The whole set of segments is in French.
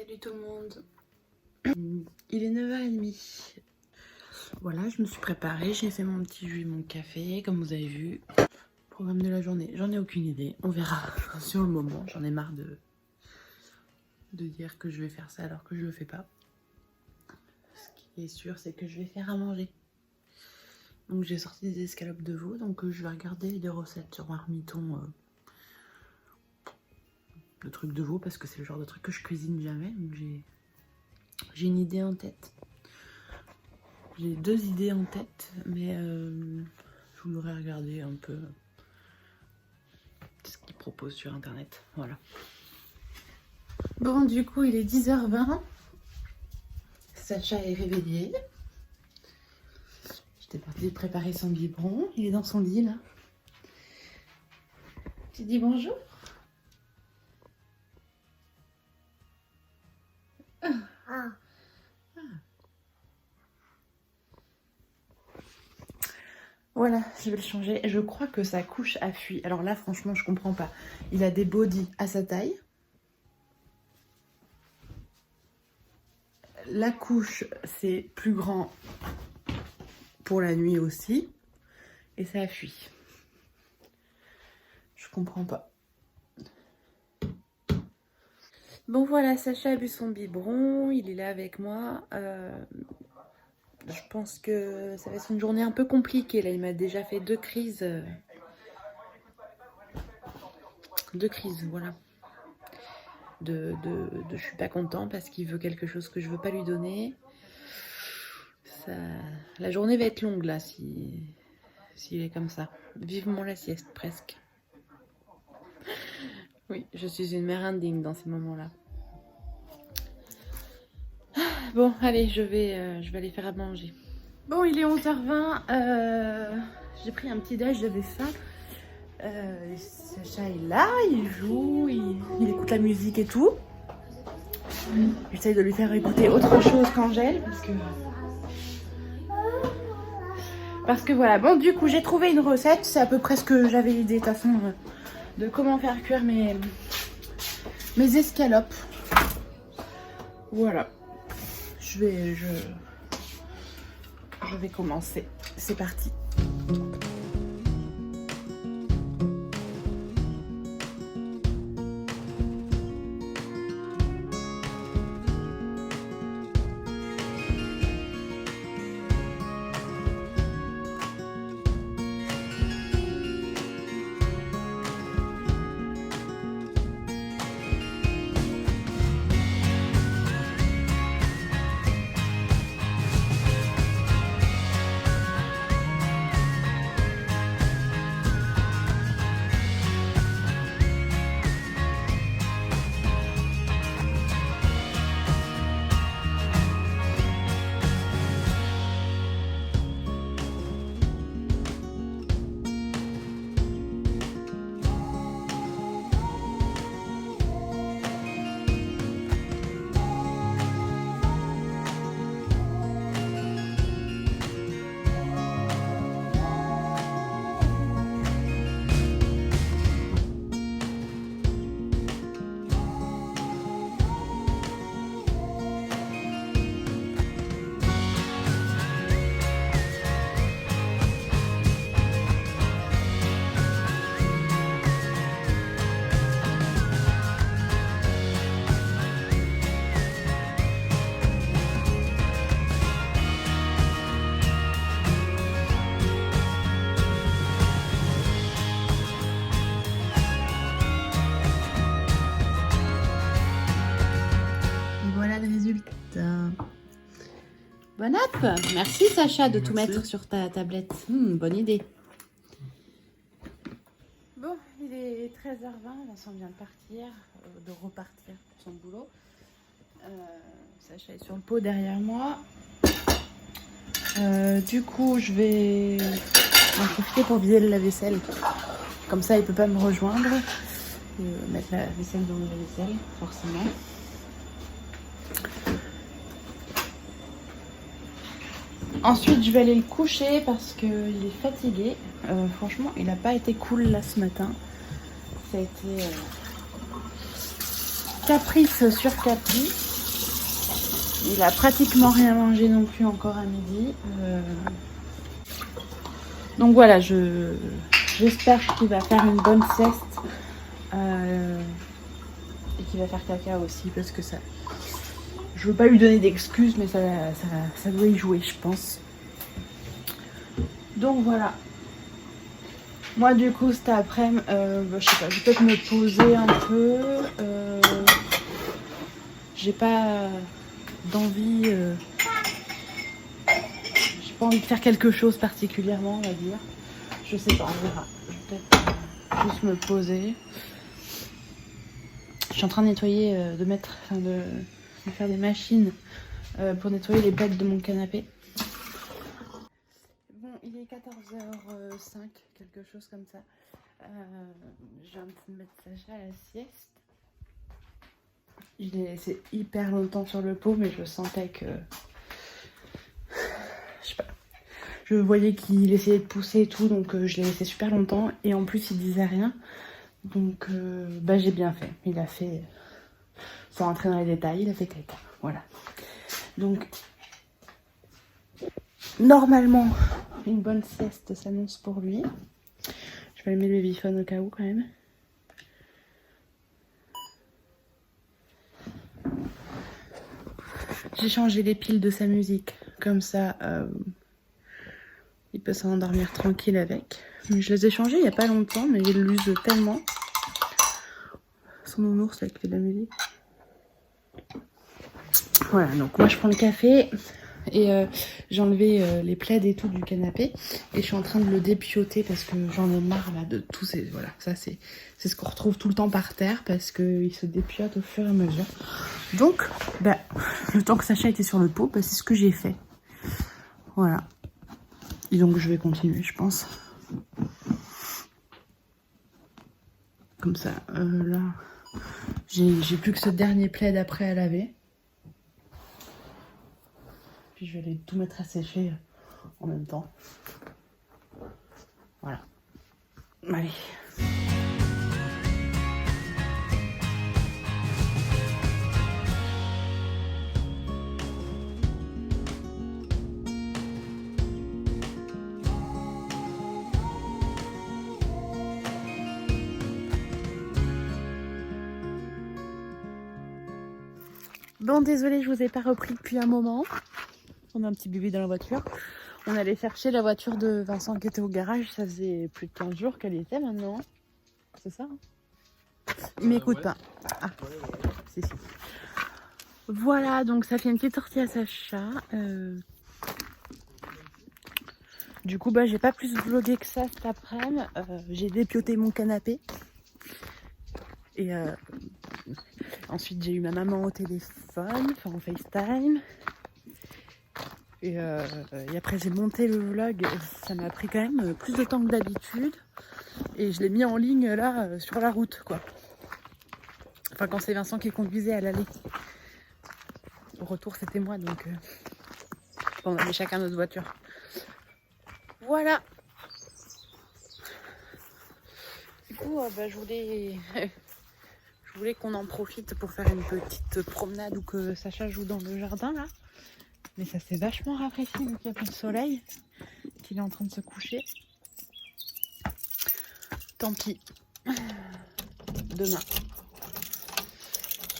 Salut tout le monde. Il est 9h30. Voilà, je me suis préparée, j'ai fait mon petit jus et mon café, comme vous avez vu. Programme de la journée, j'en ai aucune idée. On verra sur le moment. J'en ai marre de dire que je vais faire ça alors que je le fais pas. Ce qui est sûr, c'est que je vais faire à manger. Donc j'ai sorti des escalopes de veau, donc je vais regarder des recettes sur Marmiton. Le truc de veau, parce que c'est le genre de truc que je cuisine jamais. Donc j'ai une idée en tête. J'ai 2 idées en tête, mais je voudrais regarder un peu ce qu'ils proposent sur internet. Voilà. Bon, du coup, il est 10h20. Sacha est réveillé. J'étais partie préparer son biberon. Il est dans son lit là. Tu dis bonjour? Ah. Voilà, je vais le changer. Je crois que sa couche a fui. Alors là, franchement, je comprends pas. Il a des bodys à sa taille. La couche, c'est plus grand pour la nuit aussi. Et ça a fui. Je comprends pas. Bon voilà, Sacha a bu son biberon. Il est là avec moi. Je pense que ça va être une journée un peu compliquée. Là, il m'a déjà fait 2 crises. 2 crises, voilà. Je suis pas content parce qu'il veut quelque chose que je veux pas lui donner. La journée va être longue là s'il est comme ça. Vivement la sieste presque. Oui, je suis une mère indigne dans ces moments-là. Bon, allez, je vais aller faire à manger. Bon, il est 11h20. J'ai pris un petit déj, j'avais faim. Sacha est là, il joue, il écoute la musique et tout. J'essaye de lui faire écouter autre chose qu'Angèle parce que voilà. Bon, du coup, j'ai trouvé une recette. C'est à peu près ce que j'avais l'idée de toute façon de comment faire cuire mes escalopes. Voilà. Je vais commencer. C'est parti. Bon app. Merci Sacha de tout mettre sur ta tablette. Bonne idée. Bon, il est 13h20, Vincent vient de partir, de repartir pour son boulot. Sacha est sur le pot derrière moi. Du coup, je vais en profiter pour vider le lave-vaisselle. Comme ça, il peut pas me rejoindre. Mettre la vaisselle dans le lave-vaisselle, forcément. Ensuite, je vais aller le coucher parce qu'il est fatigué. Franchement, il n'a pas été cool là ce matin. Ça a été caprice sur caprice. Il a pratiquement rien mangé non plus encore à midi. Donc voilà, j'espère qu'il va faire une bonne sieste. Et qu'il va faire caca aussi parce que ça... Je veux pas lui donner d'excuses, mais ça doit y jouer, je pense. Donc voilà. Moi du coup cet après-midi, je sais pas, je vais peut-être me poser un peu. J'ai pas d'envie. J'ai pas envie de faire quelque chose particulièrement, on va dire. Je sais pas, on verra. Je vais peut-être juste me poser. Je suis en train de nettoyer, de faire des machines pour nettoyer les pattes de mon canapé. Bon, il est 14h05, quelque chose comme ça. Je viens de mettre Sacha à la sieste. Je l'ai laissé hyper longtemps sur le pot, mais je sentais que... Je sais pas. Je voyais qu'il essayait de pousser et tout, donc je l'ai laissé super longtemps. Et en plus, il disait rien. Donc, j'ai bien fait. Il a fait... Sans rentrer dans les détails, il a fait caca. Voilà. Donc, normalement, une bonne sieste s'annonce pour lui. Je vais allumer le babyphone au cas où quand même. J'ai changé les piles de sa musique. Comme ça, il peut s'endormir tranquille avec. Je les ai changées il n'y a pas longtemps, mais il l'use tellement. Son nounours avec de la musique. Voilà, donc moi je prends le café et j'ai enlevé les plaids et tout du canapé et je suis en train de le dépioter parce que j'en ai marre là de tous ces... Voilà, ça c'est ce qu'on retrouve tout le temps par terre parce qu'il se dépiote au fur et à mesure. Donc, le temps que Sacha était sur le pot, c'est ce que j'ai fait. Voilà. Et donc je vais continuer, je pense. Comme ça, là, j'ai plus que ce dernier plaid après à laver. Puis je vais aller tout mettre à sécher en même temps. Voilà. Allez. Bon, désolée, je vous ai pas repris depuis un moment. On a un petit bébé dans la voiture. On allait chercher la voiture de Vincent qui était au garage. Ça faisait plus de 15 jours qu'elle y était maintenant. C'est ça hein? Il m'écoute pas. Ah, si. Voilà, donc ça fait une petite sortie à Sacha. Du coup, j'ai pas plus vlogué que ça cet après-midi. J'ai dépioté mon canapé. Et ensuite, j'ai eu ma maman au téléphone, enfin en FaceTime. Et après, j'ai monté le vlog. Ça m'a pris quand même plus de temps que d'habitude. Et je l'ai mis en ligne là, sur la route, quoi. Enfin, quand c'est Vincent qui conduisait à l'aller. Au retour, c'était moi, donc on avait chacun notre voiture. Voilà. Du coup, je voulais qu'on en profite pour faire une petite promenade ou que Sacha joue dans le jardin là. Mais ça s'est vachement rafraîchi vu qu'il y a plus de soleil, qu'il est en train de se coucher. Tant pis. Demain.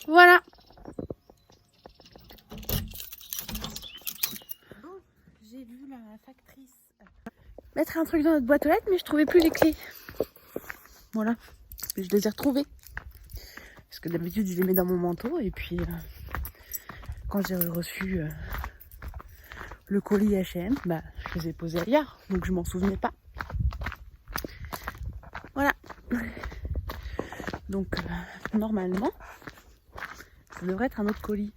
Voilà. Bon, j'ai vu la factrice mettre un truc dans notre boîte aux lettres, mais je trouvais plus les clés. Voilà. Je les ai retrouvées. Parce que d'habitude, je les mets dans mon manteau. Et puis, quand j'ai reçu le colis H&M, je les ai posés ailleurs. Donc, je m'en souvenais pas. Voilà. Donc, normalement, ça devrait être un autre colis.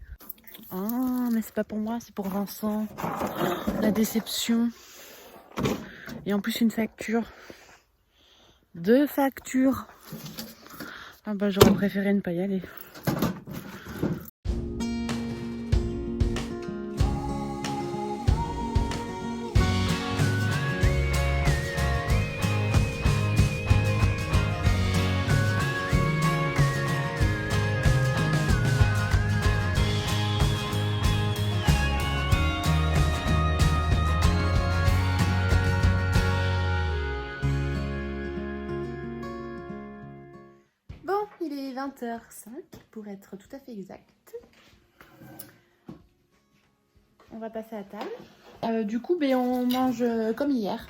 Ah, mais c'est pas pour moi, c'est pour Vincent. La déception. Et en plus, une facture. 2 factures. Ah j'aurais préféré ne pas y aller. 20h05 pour être tout à fait exact. On va passer à table. Du coup, on mange comme hier.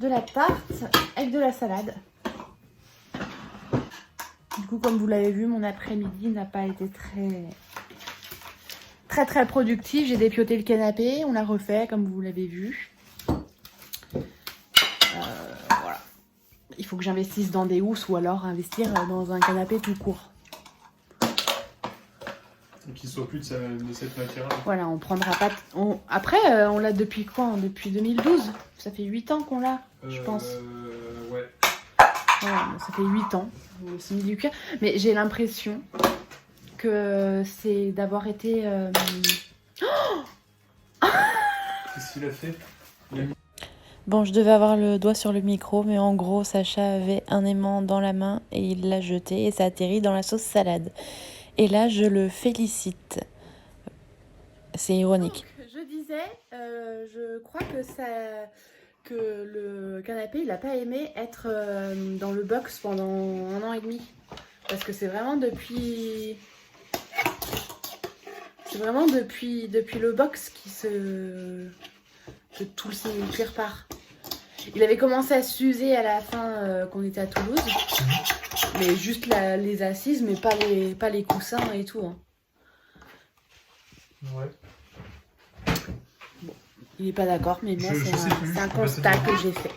De la tarte avec de la salade. Du coup, comme vous l'avez vu, mon après-midi n'a pas été très productif. J'ai dépioté le canapé, on l'a refait comme vous l'avez vu. Voilà. Il faut que j'investisse dans des housses ou alors investir dans un canapé tout court. Et qu'il soit plus de cette matière-là. Voilà, on prendra pas... Après, on l'a depuis quand? Depuis 2012. Ça fait 8 ans qu'on l'a, je pense. Ouais. Voilà, ça fait 8 ans. C'est mis du cuir. Mais j'ai l'impression que c'est d'avoir été... Qu'est-ce qu'il a fait? Bon, je devais avoir le doigt sur le micro, mais en gros, Sacha avait un aimant dans la main et il l'a jeté et ça atterrit dans la sauce salade. Et là, je le félicite. C'est ironique. Donc, je disais, je crois que le canapé, il n'a pas aimé être dans le box pendant 1 an et demi. Parce que c'est vraiment depuis... C'est vraiment depuis le box que tout le cuir part. Il avait commencé à s'user à la fin qu'on était à Toulouse. Mais juste les assises, mais pas les coussins et tout. Hein. Ouais. Bon, il n'est pas d'accord, mais moi, c'est un constat que j'ai fait.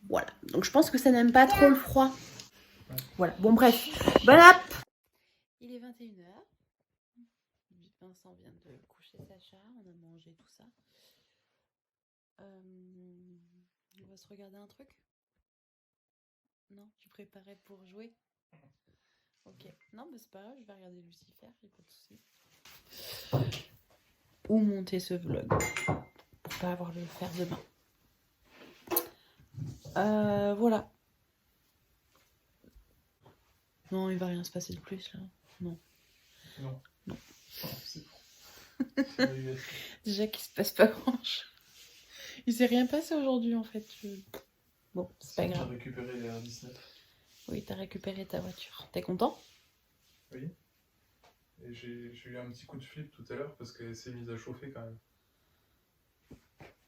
Voilà. Donc, je pense que ça n'aime pas trop le froid. Ouais. Voilà. Bon, bref. Bon app. Il est 21h. Vincent vient de coucher Sacha. On a mangé tout ça. On va se regarder un truc? Non, tu préparais pour jouer? Ok. Non, mais c'est pas grave, je vais regarder Lucifer, il n'y a pas de soucis. Ou monter ce vlog pour pas avoir à le faire demain. Voilà. Non, il va rien se passer de plus là. Non. Non. Non. Oh, c'est bon. Déjà qu'il se passe pas grand chose. Il s'est rien passé aujourd'hui en fait. Bon, c'est pas grave. T'as récupéré les R19. Oui, t'as récupéré ta voiture. T'es content? Oui. Et j'ai eu un petit coup de flip tout à l'heure parce qu'elle s'est mise à chauffer quand même.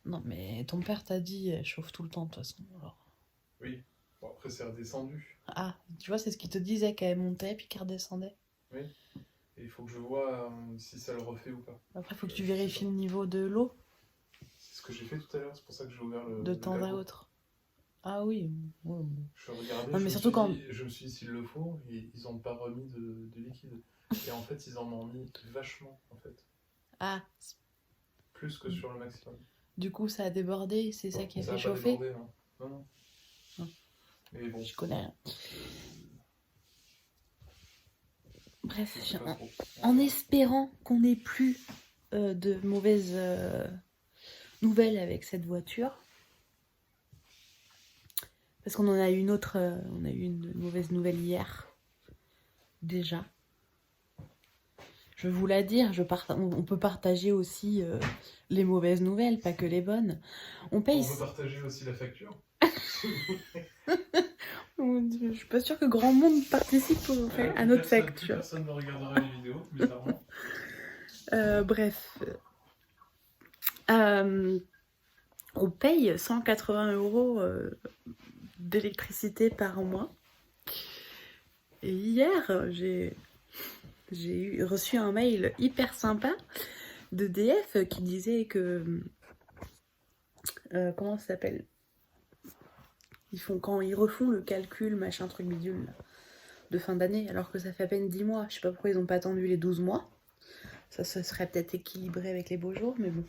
Non, mais ton père t'a dit elle chauffe tout le temps de toute façon. Alors... Oui. Bon, après, c'est redescendu. Ah, tu vois, c'est ce qu'il te disait qu'elle montait puis qu'elle redescendait. Oui. Et il faut que je vois si ça le refait ou pas. Après, il faut que tu vérifies le niveau de l'eau. C'est ce que j'ai fait tout à l'heure, c'est pour ça que j'ai ouvert le. De temps à autre. Ah oui. Ouais. Je regardais, non, mais surtout quand... je me suis dit, s'il le faut, ils n'ont pas remis de liquide. Et en fait, ils en ont mis vachement, en fait. Ah. Plus que sur le maximum. Du coup, ça a débordé, c'est ça qui a fait chauffer? chauffer? Débordé, non. Non. Mais bon. Je connais rien. Bref, en espérant qu'on n'ait plus de mauvaises nouvelles avec cette voiture. Parce qu'on en a eu une autre, on a eu une mauvaise nouvelle hier. Déjà. Je vous la dire, on peut partager aussi les mauvaises nouvelles, pas que les bonnes. On paye... On peut partager aussi la facture. Je suis pas sûre que grand monde participe à notre facture. Personne ne regardera les vidéos, bizarrement. Bref. On paye 180 € d'électricité par mois. Et hier, j'ai reçu un mail hyper sympa d'EDF qui disait que... comment ça s'appelle? Quand ils refont le calcul, machin truc bidule, là, de fin d'année, alors que ça fait à peine 10 mois. Je sais pas pourquoi ils n'ont pas attendu les 12 mois. Ça se serait peut-être équilibré avec les beaux jours, mais bon.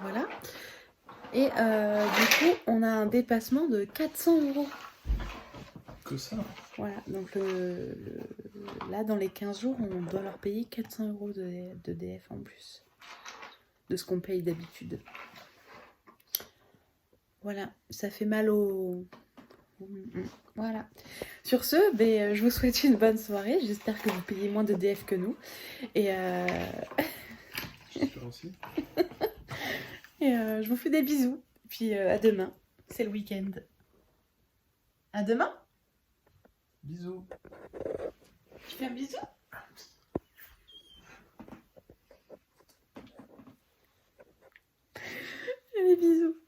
Voilà. Et du coup, on a un dépassement de 400 €. Que ça? Voilà, donc là, dans les 15 jours, on doit leur payer 400 € de DF en plus de ce qu'on paye d'habitude. Voilà, ça fait mal au... Voilà. Sur ce, je vous souhaite une bonne soirée. J'espère que vous payez moins de DF que nous. Et J'espère aussi. Et je vous fais des bisous. Puis à demain. C'est le week-end. À demain. Bisous. Tu fais un bisou? Allez, bisous.